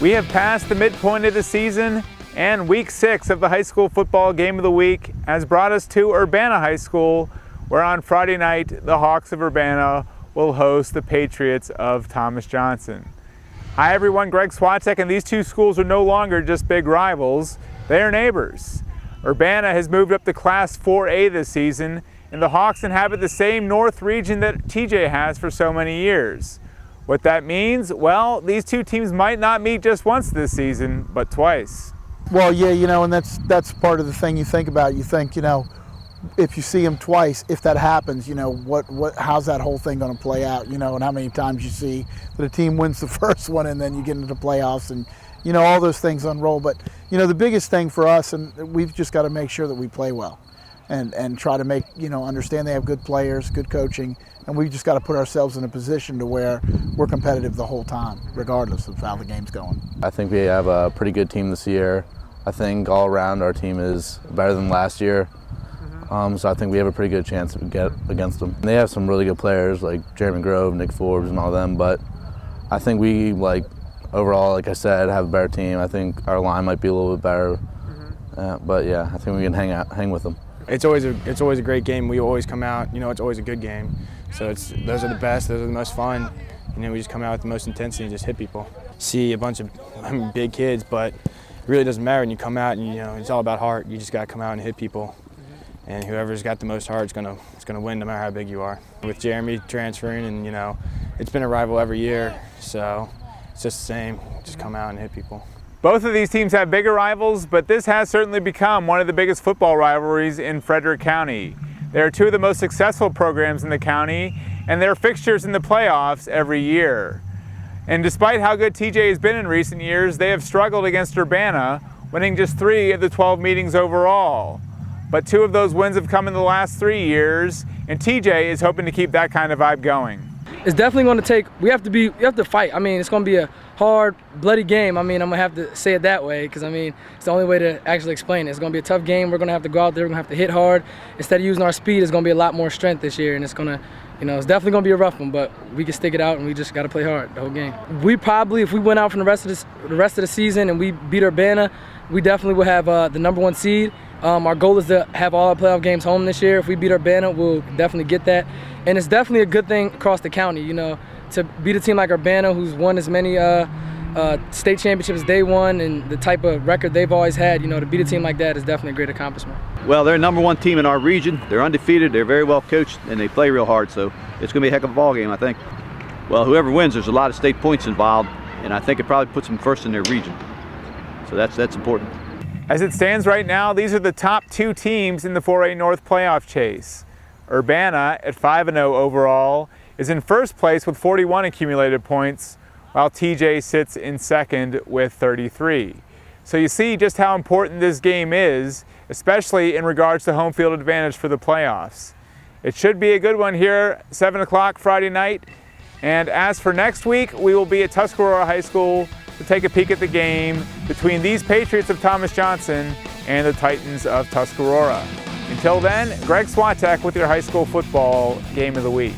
We have passed the midpoint of the season, and week 6 of the high school football game of the week has brought us to Urbana High School, where on Friday night the Hawks of Urbana will host the Patriots of Thomas Johnson. Hi everyone, Greg Swatek, and these two schools are no longer just big rivals, they are neighbors. Urbana has moved up to Class 4A this season, and the Hawks inhabit the same north region that TJ has for so many years. What that means? Well, these two teams might not meet just once this season, but twice. Well, yeah, and that's part of the thing you think about. You think, if you see them twice, if that happens, how's that whole thing going to play out? And how many times you see that a team wins the first one and then you get into the playoffs and, all those things unroll. But, the biggest thing for us, and we've just got to make sure that we play well and try to make, understand they have good players, good coaching, and we've just got to put ourselves in a position to where we're competitive the whole time, regardless of how the game's going. I think we have a pretty good team this year. I think all around our team is better than last year. So I think we have a pretty good chance to get against them. And they have some really good players like Jeremy Grove, Nick Forbes, and all them, but I think we, overall, like I said, have a better team. I think our line might be a little bit better, but yeah, I think we can hang with them. It's always a great game. We always come out, it's always a good game. So those are the best, those are the most fun. We just come out with the most intensity and just hit people. See a bunch of big kids, but it really doesn't matter when you come out and it's all about heart. You just got to come out and hit people. And whoever's got the most heart is gonna win no matter how big you are. With Jeremy transferring and it's been a rival every year, so it's just the same. Just come out and hit people. Both of these teams have bigger rivals, but this has certainly become one of the biggest football rivalries in Frederick County. They are two of the most successful programs in the county, and they're fixtures in the playoffs every year. And despite how good TJ has been in recent years, they have struggled against Urbana, winning just 3 of the 12 meetings overall. But 2 of those wins have come in the last 3 years, and TJ is hoping to keep that kind of vibe going. It's definitely going to take, we have to fight. It's going to be a hard, bloody game. I'm going to have to say it that way because, it's the only way to actually explain it. It's going to be a tough game. We're going to have to go out there. We're going to have to hit hard. Instead of using our speed, it's going to be a lot more strength this year, and it's going to, it's definitely going to be a rough one, but we can stick it out, and we just got to play hard the whole game. We probably, if we went out from the rest of the season and we beat Urbana, we definitely will have the #1 seed. Our goal is to have all our playoff games home this year. If we beat Urbana, we'll definitely get that. And it's definitely a good thing across the county, to beat a team like Urbana who's won as many state championships as they won and the type of record they've always had, to beat a team like that is definitely a great accomplishment. Well, they're #1 team in our region. They're undefeated, they're very well coached, and they play real hard, so it's going to be a heck of a ball game, I think. Well, whoever wins, there's a lot of state points involved, and I think it probably puts them first in their region. So that's important. As it stands right now, these are the top 2 teams in the 4A North playoff chase. Urbana, at 5-0 overall, is in first place with 41 accumulated points, while TJ sits in second with 33. So you see just how important this game is, especially in regards to home field advantage for the playoffs. It should be a good one here, 7 o'clock Friday night. And as for next week, we will be at Tuscarora High School to take a peek at the game between these Patriots of Thomas Johnson and the Titans of Tuscarora. Until then, Greg Swatek with your high school football game of the week.